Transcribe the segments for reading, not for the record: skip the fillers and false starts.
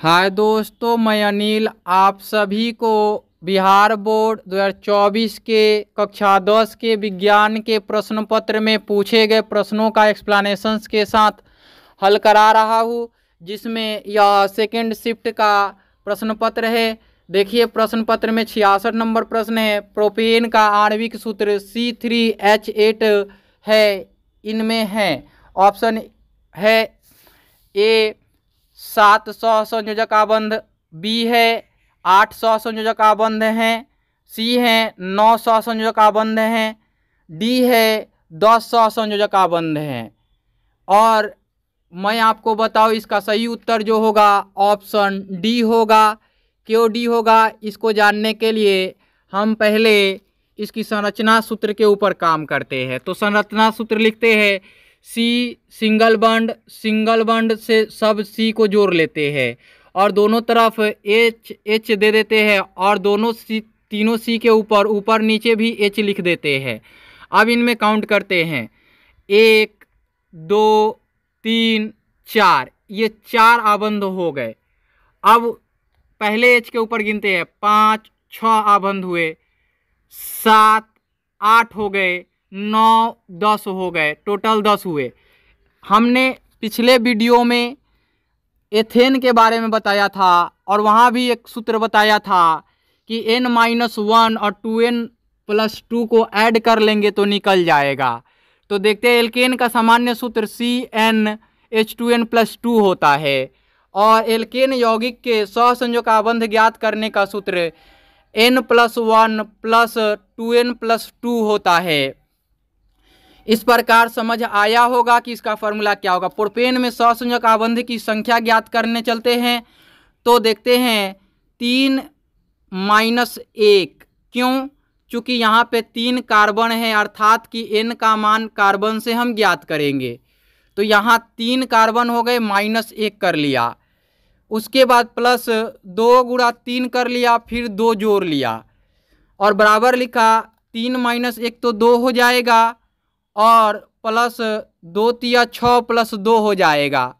हाय दोस्तों, मैं अनिल आप सभी को बिहार बोर्ड 2024 के कक्षा 10 के विज्ञान के प्रश्न पत्र में पूछे गए प्रश्नों का एक्सप्लेनेशंस के साथ हल करा रहा हूँ, जिसमें यह सेकेंड शिफ्ट का प्रश्न पत्र है। देखिए, प्रश्न पत्र में 66 नंबर प्रश्न है। प्रोपेन का आणविक सूत्र C3H8 है। इनमें है ऑप्शन है ए 700 संयोजक आबंध, बी है 800 संयोजक आबंध हैं, सी है 900 संयोजक आबंध हैं, डी है 1000 संयोजक आबंध हैं। और मैं आपको बताऊं, इसका सही उत्तर जो होगा ऑप्शन डी होगा। क्यों डी होगा, इसको जानने के लिए हम पहले इसकी संरचना सूत्र के ऊपर काम करते हैं। तो संरचना सूत्र लिखते हैं, सी सिंगल बंड से सब सी को जोड़ लेते हैं और दोनों तरफ एच दे देते हैं और तीनों सी के ऊपर नीचे भी एच लिख देते हैं। अब इनमें काउंट करते हैं, 1 2 3 4, ये 4 आबंध हो गए। अब पहले एच के ऊपर गिनते हैं, 5 6 आबंध हुए, 7 8 हो गए, 9 10 हो गए, टोटल 10 हुए। हमने पिछले वीडियो में एथेन के बारे में बताया था और वहाँ भी एक सूत्र बताया था कि n-1 और 2n+2 को ऐड कर लेंगे तो निकल जाएगा। तो देखते हैं, एल्केन का सामान्य सूत्र CnH2n+2 होता है और एल्केन यौगिक के सहसंयोजक आबंध ज्ञात करने का सूत्र n+1 + 2n+2 होता है। इस प्रकार समझ आया होगा कि इसका फॉर्मूला क्या होगा। प्रोपेन में सहसंयोजक आबंध की संख्या ज्ञात करने चलते हैं। तो देखते हैं 3 - 1, क्यों? चूँकि यहाँ पे 3 कार्बन है, अर्थात कि n का मान कार्बन से हम ज्ञात करेंगे। तो यहाँ 3 कार्बन हो गए, -1 कर लिया, उसके बाद +2 × 3 कर लिया, फिर 2 जोड़ लिया और बराबर लिखा। 3 - 1 तो 2 हो जाएगा और +2 × 6 + 2 हो जाएगा।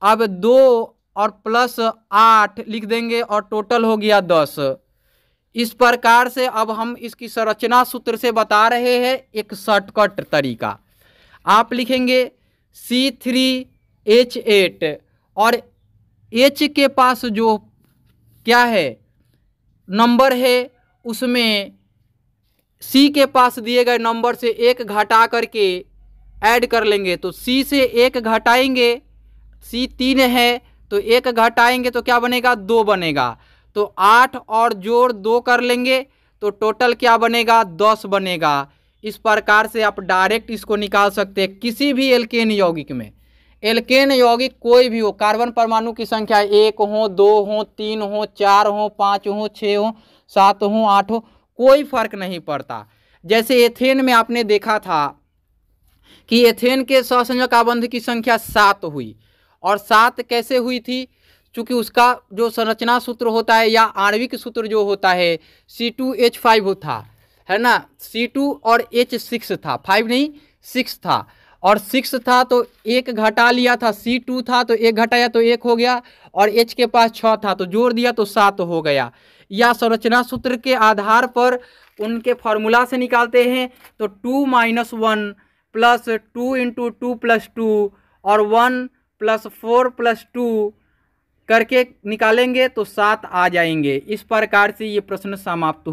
अब 2 और +8 लिख देंगे और टोटल हो गया 10। इस प्रकार से अब हम इसकी संरचना सूत्र से बता रहे हैं एक शॉर्टकट तरीका। आप लिखेंगे C3H8 और H के पास जो क्या है नंबर है, उसमें C के पास दिए गए नंबर से 1 घटा करके ऐड कर लेंगे। तो C से 1 घटाएंगे, C 3 है तो 1 घटाएंगे तो क्या बनेगा, 2 बनेगा। तो 8 और जोड़ 2 कर लेंगे तो टोटल क्या बनेगा, 10 बनेगा। इस प्रकार से आप डायरेक्ट इसको निकाल सकते हैं। किसी भी एल्केन यौगिक में, एल्केन यौगिक कोई भी हो, कार्बन परमाणु की संख्या 1 हो, 2 हो, 3 हो, 4 हो, 5 हो, 6 हो, 7 हो, 8 हो, कोई फर्क नहीं पड़ता। जैसे एथेन में आपने देखा था कि एथेन के सहसंयोजक आबंध की संख्या 7 हुई। और 7 कैसे हुई थी? चूँकि उसका जो संरचना सूत्र होता है या आणविक सूत्र जो होता है C2H5 था, है ना। C2 और H6 था, 5 नहीं 6 था। और 6 था तो 1 घटा लिया था, C2 था तो 1 घटाया तो 1 हो गया, और H के पास 6 था तो जोड़ दिया तो 7 हो गया। या संरचना सूत्र के आधार पर उनके फॉर्मूला से निकालते हैं। तो 2 - 1 + 2 × 2 + 2 और 1 + 4 + 2 करके निकालेंगे तो 7 आ जाएंगे। इस प्रकार से ये प्रश्न समाप्त हुआ।